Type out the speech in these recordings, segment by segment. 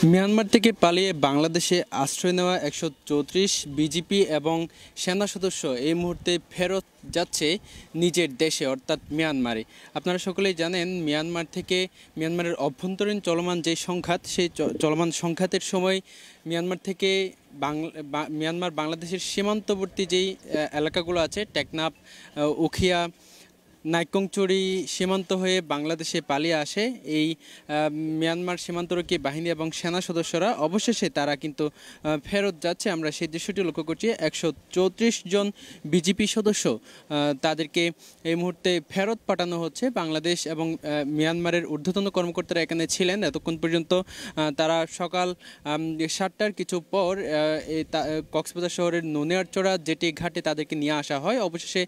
Myanmar থেকে পালিয়ে বাংলাদেশে আশ্রয় নেওয়া ১৩৪ বিজিপি এবং সেনা সদস্য এই মুহূর্তে ফেরত যাচ্ছে নিজের দেশে অর্থাৎ মিয়ানমারে। আপনারা সকলেই জানেন মিয়ানমারের অভ্যন্তরীণ চলমান যে সংঘাত সেই চলমান সংঘাতের সময় মিয়ানমার থেকে মিয়ানমার বাংলাদেশের সীমান্তবর্তী যেই এলাকাগুলো আছে টেকনাফ, উখিয়া, নাইক্ষ্যংছড়ি সীমান্ত হয়ে বাংলাদেশে পালিয়ে আসে এই মিয়ানমার সীমান্তরক্ষী বাহিনী এবং সেনা সদস্যরা। অবশেষে তারা কিন্তু ফেরত যাচ্ছে। আমরা সেই দৃশ্যটি লক্ষ্য করছি। ১৩৪ জন বিজিপি সদস্য তাদেরকে এই মুহূর্তে ফেরত পাঠানো হচ্ছে। বাংলাদেশ এবং মিয়ানমারের ঊর্ধ্বতন কর্মকর্তারা এখানে ছিলেন এতক্ষণ পর্যন্ত। তারা সকাল ৭টার কিছু পর কক্সবাজার শহরের নুনিয়ারচড়া জেটি ঘাটে তাদেরকে নিয়ে আসা হয়। অবশেষে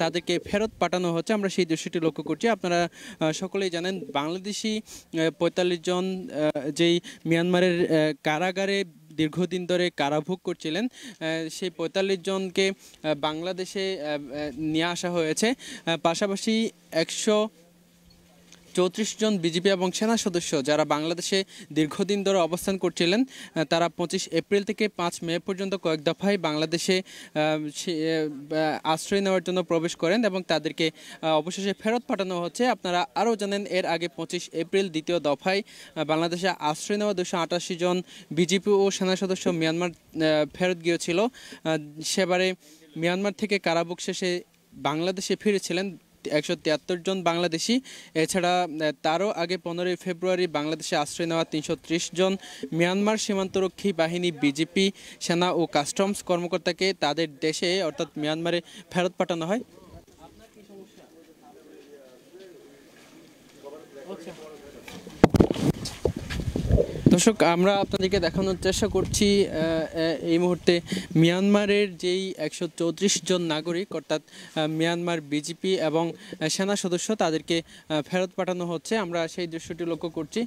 তাদেরকে ফেরত পাঠানো হচ্ছে। আমরা সেই দৃশ্যটি লক্ষ্য করছি। আপনারা সকলেই জানেন বাংলাদেশি ৪৫ জন যেই মিয়ানমারের কারাগারে দীর্ঘদিন ধরে কারাভোগ করছিলেন সেই ৪৫ জনকে বাংলাদেশে নিয়ে আসা হয়েছে। পাশাপাশি ১৩৪ জন বিজিপি এবং সেনা সদস্য যারা বাংলাদেশে দীর্ঘদিন ধরে অবস্থান করছিলেন তারা ২৫ এপ্রিল থেকে ৫ মে পর্যন্ত কয়েক দফায় বাংলাদেশে আশ্রয় নেওয়ার জন্য প্রবেশ করেন এবং তাদেরকে অবশেষে ফেরত পাঠানো হচ্ছে। আপনারা আরও জানেন এর আগে ২৫ এপ্রিল দ্বিতীয় দফায় বাংলাদেশে আশ্রয় নেওয়া ২৮৮ জন বিজিপি ও সেনা সদস্য মিয়ানমার ফেরত গিয়েছিল। সেবারে মিয়ানমার থেকে কারাভোগ শেষে বাংলাদেশে ফিরেছিলেন ১৭৩ জন বাংলাদেশি। এছাড়া তারও আগে ১৫ই ফেব্রুয়ারি বাংলাদেশে আশ্রয় নেওয়া ৩৩০ জন মিয়ানমার সীমান্তরক্ষী বাহিনী বিজিপি সেনা ও কাস্টমস কর্মকর্তাকে তাদের দেশে অর্থাৎ মিয়ানমারে ফেরত পাঠানো হয়। দর্শক, আমরা আপনাদেরকে দেখানোর চেষ্টা করছি এই মুহূর্তে মিয়ানমারের যেই ১৩৪ জন নাগরিক অর্থাৎ মিয়ানমার বিজিপি এবং সেনা সদস্য তাদেরকে ফেরত পাঠানো হচ্ছে। আমরা সেই দৃশ্যটি লক্ষ্য করছি।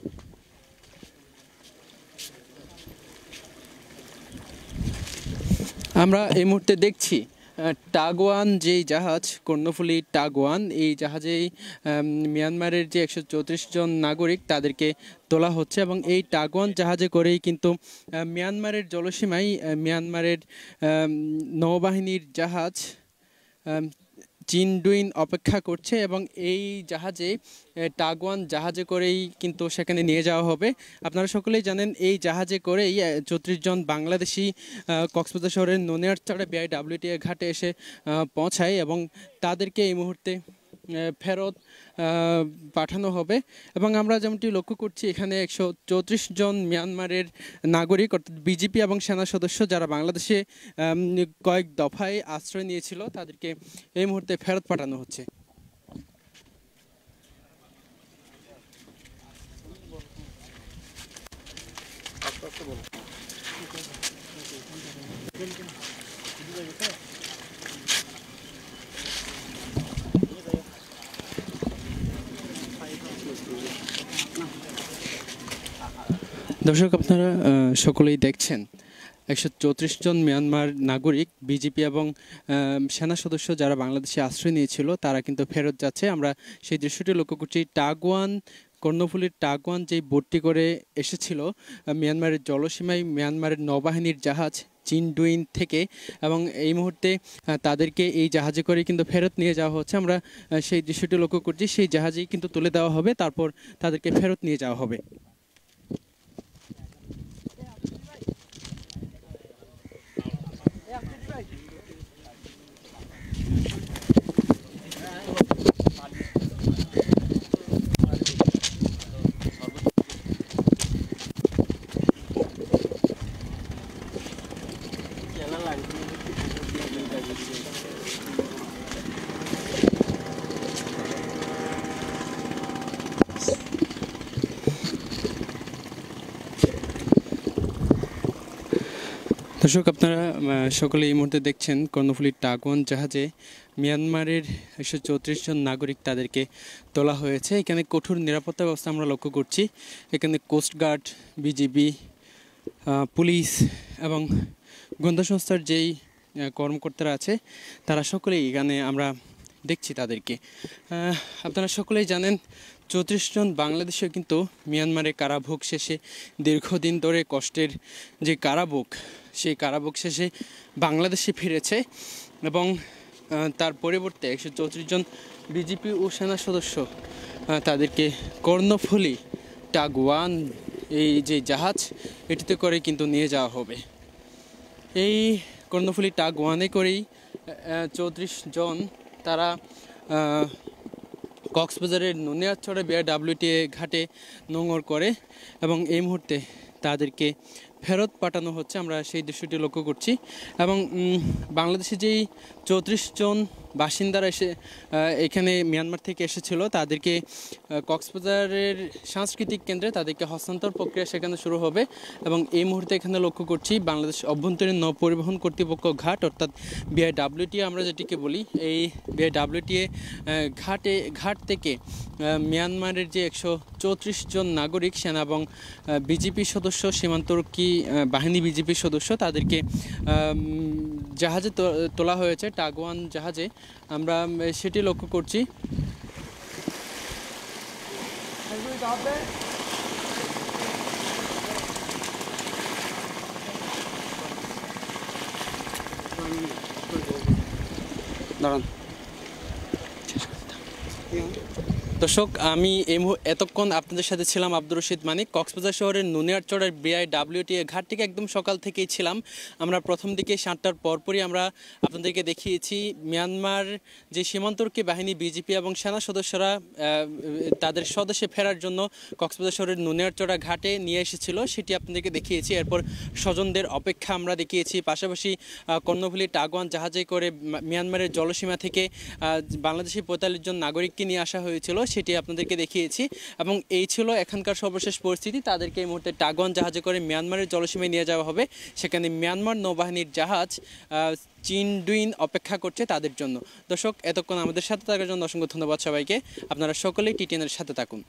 আমরা এই মুহূর্তে দেখছি টাগওয়ান যেই জাহাজ কর্ণফুলী টাগওয়ান, এই জাহাজেই মিয়ানমারের যে ১৩৪ জন নাগরিক তাদেরকে তোলা হচ্ছে এবং এই টাগওয়ান জাহাজে করেই কিন্তু মিয়ানমারের জলসীমায় মিয়ানমারের নৌবাহিনীর জাহাজ চিনডুইন অপেক্ষা করছে এবং এই জাহাজে টাগওয়ান জাহাজে করেই কিন্তু সেখানে নিয়ে যাওয়া হবে। আপনারা সকলেই জানেন এই জাহাজে করেই ৩৪ জন বাংলাদেশি কক্সবাজার শহরের নুনিয়ারচড়া BIWTA ঘাটে এসে পৌঁছায় এবং তাদেরকে এই মুহূর্তে ফেরত পাঠানো হবে। এবং আমরা যেমনটি লক্ষ্য করছি এখানে ১৩৪ জন মিয়ানমারের নাগরিক অর্থাৎ বিজিপি এবং সেনা সদস্য যারা বাংলাদেশে কয়েক দফায় আশ্রয় নিয়েছিল তাদেরকে এই মুহূর্তে ফেরত পাঠানো হচ্ছে। দর্শক, আপনারা সকলেই দেখছেন ১৩৪ জন মিয়ানমার নাগরিক বিজিপি এবং সেনা সদস্য যারা বাংলাদেশে আশ্রয় নিয়েছিল তারা কিন্তু ফেরত যাচ্ছে। আমরা সেই দৃশ্যটি লক্ষ্য করছি। টাগওয়ান কর্ণফুলীর টাগওয়ান যেই বোটটি করে এসেছিল মিয়ানমারের জলসীমায় মিয়ানমারের নৌবাহিনীর জাহাজ চিনডুইন থেকে এবং এই মুহূর্তে তাদেরকে এই জাহাজে করে কিন্তু ফেরত নিয়ে যাওয়া হচ্ছে। আমরা সেই দৃশ্যটি লক্ষ্য করছি। সেই জাহাজেই কিন্তু তুলে দেওয়া হবে, তারপর তাদেরকে ফেরত নিয়ে যাওয়া হবে। দর্শক, আপনারা সকলে এই মুহূর্তে দেখছেন কর্ণফুলীর টাগওয়ান জাহাজে মিয়ানমারের ১৩৪ জন নাগরিক তাদেরকে তোলা হয়েছে। এখানে কঠোর নিরাপত্তা ব্যবস্থা আমরা লক্ষ্য করছি। এখানে কোস্টগার্ড, বিজিবি, পুলিশ এবং গোয়েন্দা সংস্থার যেই কর্মকর্তারা আছে তারা সকলেই এখানে আমরা দেখছি তাদেরকে। আপনারা সকলেই জানেন 34 জন বাংলাদেশিও কিন্তু মিয়ানমারে কারাভোগ শেষে দীর্ঘদিন ধরে কষ্টের যে কারাভোগ, সেই কারাভোগ শেষে বাংলাদেশে ফিরেছে এবং তার পরিবর্তে 134 জন বিজিপি ও সেনা সদস্য তাদেরকে কর্ণফুলী টাগ-1 এই যে জাহাজ, এটিতে করে কিন্তু নিয়ে যাওয়া হবে। এই কর্ণফুলী টাগ-1-এ করেই 34 জন তারা কক্সবাজারের নুনিয়ারচরে বিআরডব্লিউটিএ ঘাটে নোঙর করে এবং এই মুহূর্তে তাদেরকে ফেরত পাঠানো হচ্ছে। আমরা সেই দৃশ্যটি লক্ষ্য করছি এবং বাংলাদেশে যেই 34 জন বাসিন্দারা এখানে মিয়ানমার থেকে এসেছিল, তাদেরকে কক্সবাজারের সাংস্কৃতিক কেন্দ্রে তাদেরকে হস্তান্তর প্রক্রিয়া সেখানে শুরু হবে এবং এই মুহূর্তে এখানে লক্ষ্য করছি বাংলাদেশ অভ্যন্তরীণ নৌ পরিবহন কর্তৃপক্ষ ঘাট, অর্থাৎ বিআরডব্লিউটিএ আমরা যেটিকে বলি, এই বিআরডব্লিউটিএ ঘাট থেকে মিয়ানমারের যে 134 জন নাগরিক, সেনা এবং বিজিপি সদস্য, সীমান্তরক্ষী বাহিনী বিজিপি সদস্য, তাদেরকে জাহাজে তোলা হয়েছে, টাগ-1 জাহাজে। আমরা সেটি লক্ষ্য করছি। দাঁড়ান দর্শক, আমি এতক্ষণ আপনাদের সাথে ছিলাম আব্দুর রশিদ মানিক। কক্সবাজার শহরের নুনিয়ারচরের বিআরডব্লিউটিএ ঘাট থেকে একদম সকাল থেকেই ছিলাম। আমরা প্রথম দিকে 7টার পরপরই আমরা আপনাদেরকে দেখিয়েছি মিয়ানমার যে সীমান্তরক্ষী বাহিনী বিজিপি এবং সেনা সদস্যরা তাদের স্বদেশে ফেরার জন্য কক্সবাজার শহরের নুনিয়ারচরা ঘাটে নিয়ে এসেছিল, সেটি আপনাদেরকে দেখিয়েছি। এরপর স্বজনদের অপেক্ষা আমরা দেখিয়েছি। পাশাপাশি কর্ণফুলী টাগ-1 জাহাজে করে মিয়ানমারের জলসীমা থেকে বাংলাদেশি 45 জন নাগরিককে নিয়ে আসা হয়েছিল, সেটি আপনাদেরকে দেখিয়েছি এবং এই ছিল এখানকার সর্বশেষ পরিস্থিতি। তাদেরকে এই মুহূর্তে টাগ-1 জাহাজে করে মিয়ানমারের জলসীমায় নিয়ে যাওয়া হবে। সেখানে মিয়ানমার নৌবাহিনীর জাহাজ চিনডুইন অপেক্ষা করছে তাদের জন্য। দর্শক, এতক্ষণ আমাদের সাথে থাকার জন্য অসংখ্য ধন্যবাদ সবাইকে। আপনারা সকলেই টিটিএনের সাথে থাকুন।